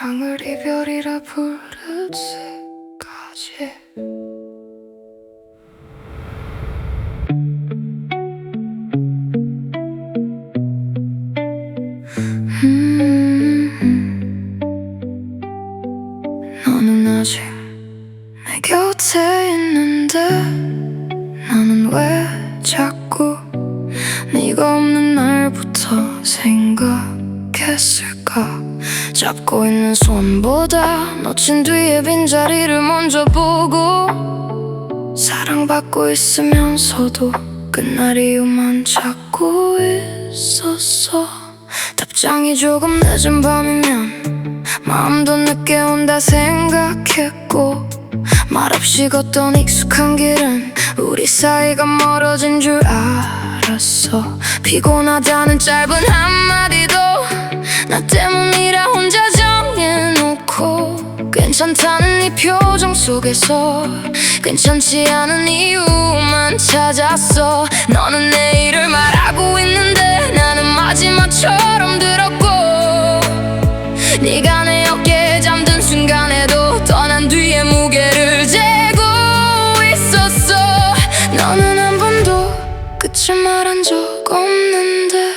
사랑을 이별이라 부르지까지. 너는 아직 내 곁에 있는데 나는 왜 자꾸 네가 없는 날부터 생각했을까. 잡고 있는 손보다 놓친 뒤에 빈자리를 먼저 보고 사랑받고 있으면서도 끝날 이유만 찾고 있었어. 답장이 조금 늦은 밤이면 마음도 늦게 온다 생각했고, 말없이 걷던 익숙한 길은 우리 사이가 멀어진 줄 알았어. 피곤하다는 짧은 한마디도 나 때문이라 혼자 정해놓고, 괜찮다는 네 표정 속에서 괜찮지 않은 이유만 찾았어. 너는 내일을 말하고 있는데 나는 마지막처럼 들었고, 네가 내 어깨에 잠든 순간에도 떠난 뒤에 무게를 재고 있었어. 너는 한 번도 끝을 말한 적 없는데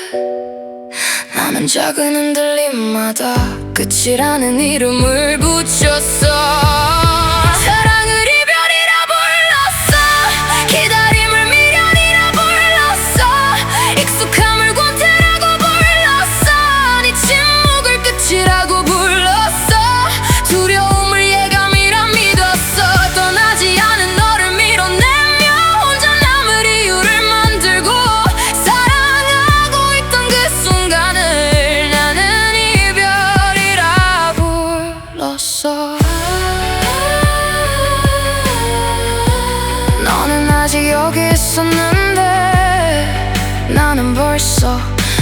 나는 작은 흔들림마다 끝이라는 이름을 붙였어. 사랑을 이별이라 불렀어. 기다림을 미련이라 불렀어. 익숙함을 권태라고 불렀어. 네 침묵을 끝이라고 불렀어. 두려움을 예감이라 믿었어. 떠나지 않은 너를 밀어내며 혼자 남을 이유를 만들고 사랑하고 있던 그 순간을 나는 이별이라 불렀어. 너는 아직 여기 있었는데 나는 벌써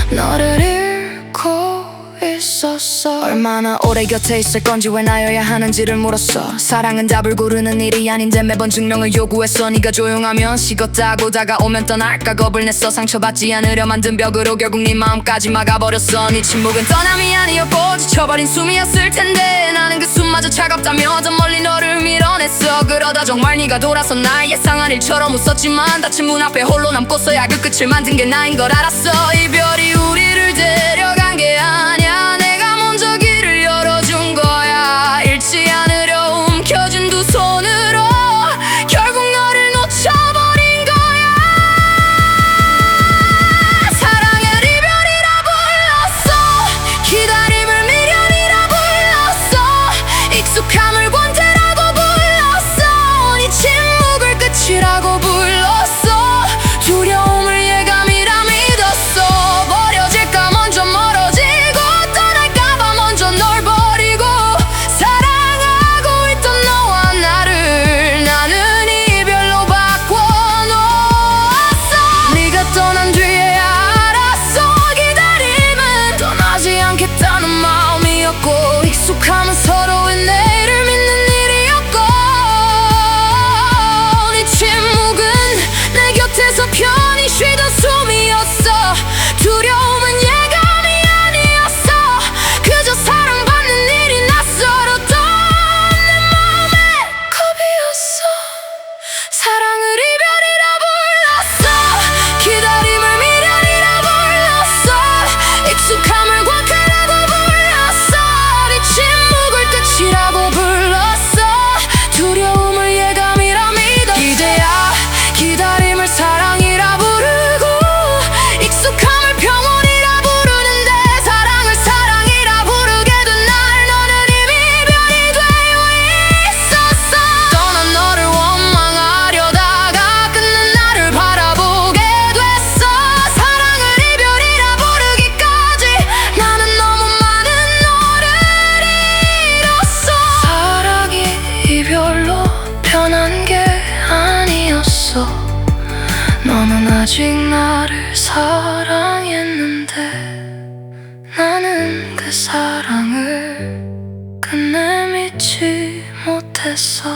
너를 잃고 있었어. 얼마나 오래 곁에 있을 건지 왜 나여야 하는지를 물었어. 사랑은 답을 고르는 일이 아닌데 매번 증명을 요구했어. 네가 조용하면 식었다고 다가오면 떠날까 겁을 냈어. 상처받지 않으려 만든 벽으로 결국 네 마음까지 막아버렸어. 네 침묵은 떠남이 아니었고 지쳐버린 숨이었을 텐데 나는 그 숨마저 차갑다며 더 멀리 너를 밀어냈어. 그러다 정말 네가 돌아서 날 예상한 일처럼 웃었지만 닫힌 문 앞에 홀로 남고서야 그 끝을 만든 게 나인 걸 알았어. 이별이 우리를 데려간 게 아니야. 내가 먼저 길을 열어준 거야. 잃지 않으려 움켜쥔 두 손으로 결국 너를 놓쳐버린 거야. 사랑을 이별이라 불렀어. 기다림을 미련이라 불렀어. 익숙함을 권태라고 불렀어. 네 침묵을 끝이라고 불렀어. 두려움을 예감이라 믿었어. 버려질까 먼저 멀어지고 떠날까봐 먼저 널 버리고 사랑하고 있던 너와 나를 나는 이별로 바꿔놓았어. 네가 떠난 뒤에 알았어. 기다림은 떠나지 않겠다는 마음이었고, 익숙함은 서로의 내일을 믿는 일이었고, 네 침묵은 내 곁에서 편히 쉬던 숨이었어. 두려움은 예감이 아니었어. 그저 사랑받는 일이 낯설었던 내 마음의 겁이었어. 사랑을 이별이라 불렀어. 기다림을 미련이라 불렀어. 익숙함을 권태라고 불렀어. 네 침묵을 끝이라고 불렀어. 두려움을 예감이라 믿었어. 기대야 기다림을 사랑이라 부르고 익숙함을 평온이라 부르는데 사랑을 사랑이라 부르게 된 날 너는 이미 이별이 되어 있었어. 떠난 너를 원망하려다가 끝낸 나를 바라보게 됐어. 사랑을 이별이라 부르기까지 나는 너무 많은 너를 잃었어. 사랑이 이별로 변한 게 아니었어. 너는 아직 나를 사랑했는데 나는 그 사랑을 끝내 믿지 못했어.